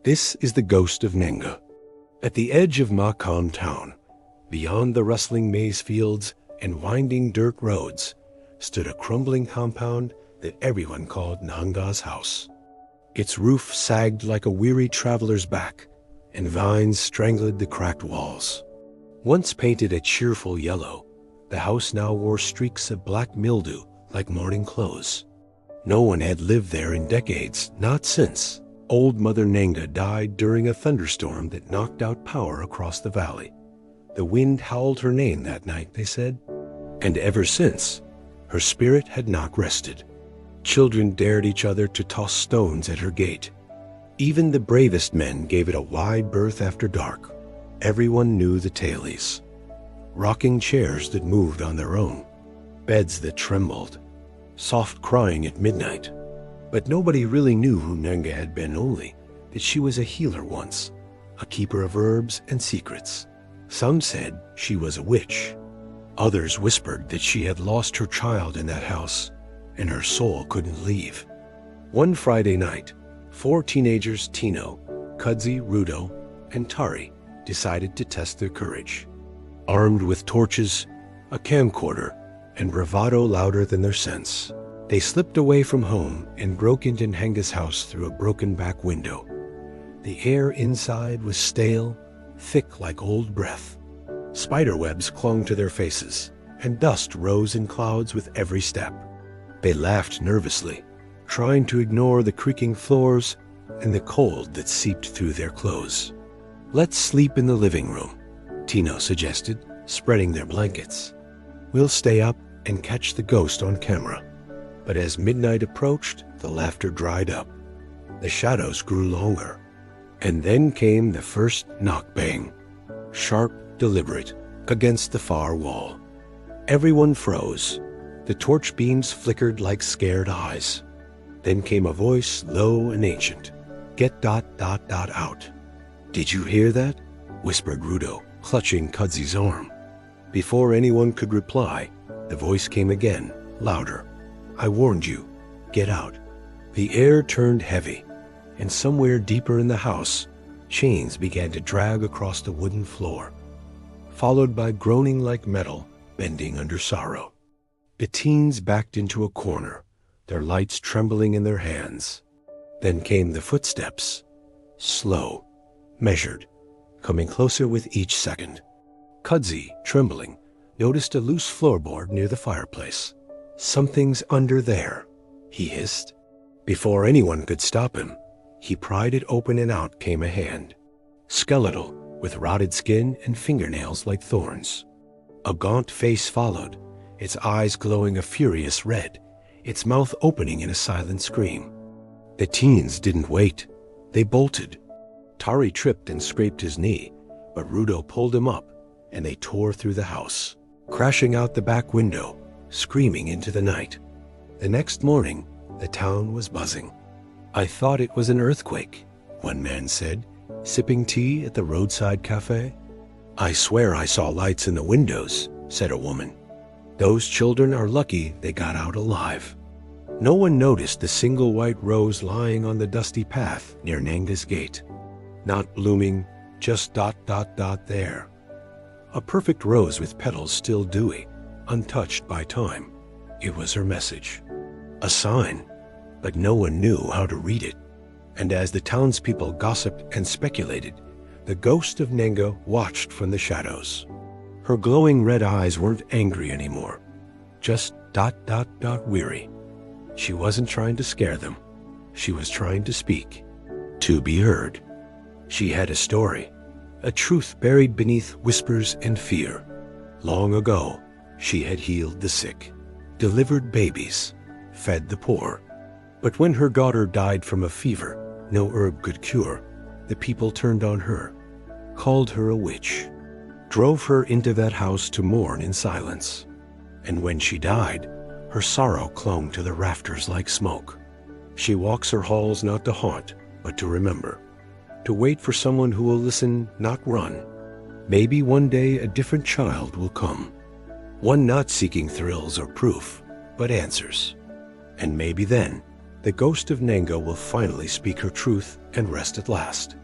This is the Ghost of Nhenga. At the edge of Makan town, beyond the rustling maize fields and winding dirt roads, stood a crumbling compound that everyone called Nhenga's house. Its roof sagged like a weary traveler's back, and vines strangled the cracked walls. Once painted a cheerful yellow, the house now wore streaks of black mildew like mourning clothes. No one had lived there in decades, not since Old Mother Nhenga died during a thunderstorm that knocked out power across the valley. The wind howled her name that night, they said, and ever since, her spirit had not rested. Children dared each other to toss stones at her gate. Even the bravest men gave it a wide berth after dark. Everyone knew the tailies. Rocking chairs that moved on their own, beds that trembled, soft crying at midnight. But nobody really knew who Nhenga had been, only that she was a healer once, a keeper of herbs and secrets. Some said she was a witch. Others whispered that she had lost her child in that house, and her soul couldn't leave. One Friday night, 4 teenagers, Tino, Kudzi, Rudo, and Tari, decided to test their courage. Armed with torches, a camcorder, and bravado louder than their sense, they slipped away from home and broke into Nhenga's house through a broken back window. The air inside was stale, thick like old breath. Spiderwebs clung to their faces, and dust rose in clouds with every step. They laughed nervously, trying to ignore the creaking floors and the cold that seeped through their clothes. "Let's sleep in the living room," Tino suggested, spreading their blankets. "We'll stay up and catch the ghost on camera." But as midnight approached, the laughter dried up. The shadows grew longer. And then came the first knock-bang, sharp, deliberate, against the far wall. Everyone froze. The torch beams flickered like scared eyes. Then came a voice, low and ancient. "Get ... out." "Did you hear that?" whispered Rudo, clutching Kudzi's arm. Before anyone could reply, the voice came again, louder. "I warned you. Get out." The air turned heavy, and somewhere deeper in the house, chains began to drag across the wooden floor, followed by groaning like metal bending under sorrow. The teens backed into a corner, their lights trembling in their hands. Then came the footsteps, slow, measured, coming closer with each second. Kudzi, trembling, noticed a loose floorboard near the fireplace. "Something's under there," he hissed. Before anyone could stop him, he pried it open and out came a hand. Skeletal, with rotted skin and fingernails like thorns. A gaunt face followed, its eyes glowing a furious red, its mouth opening in a silent scream. The teens didn't wait. They bolted. Tari tripped and scraped his knee, but Rudo pulled him up, and they tore through the house, crashing out the back window, screaming into the night. The next morning, the town was buzzing. "I thought it was an earthquake," one man said, sipping tea at the roadside cafe. "I swear I saw lights in the windows," said a woman. "Those children are lucky they got out alive." No one noticed the single white rose lying on the dusty path near Nhenga's gate. Not blooming, just ... there. A perfect rose with petals still dewy, untouched by time. It was her message. A sign, but no one knew how to read it. And as the townspeople gossiped and speculated, the ghost of Nhenga watched from the shadows. Her glowing red eyes weren't angry anymore, just ... weary. She wasn't trying to scare them. She was trying to speak, to be heard. She had a story, a truth buried beneath whispers and fear. Long ago, she had healed the sick, delivered babies, fed the poor. But when her daughter died from a fever no herb could cure, the people turned on her, called her a witch, drove her into that house to mourn in silence. And when she died, her sorrow clung to the rafters like smoke. She walks her halls not to haunt, but to remember, to wait for someone who will listen, not run. Maybe one day a different child will come, one not seeking thrills or proof, but answers. And maybe then, the Ghost of Nhenga will finally speak her truth and rest at last.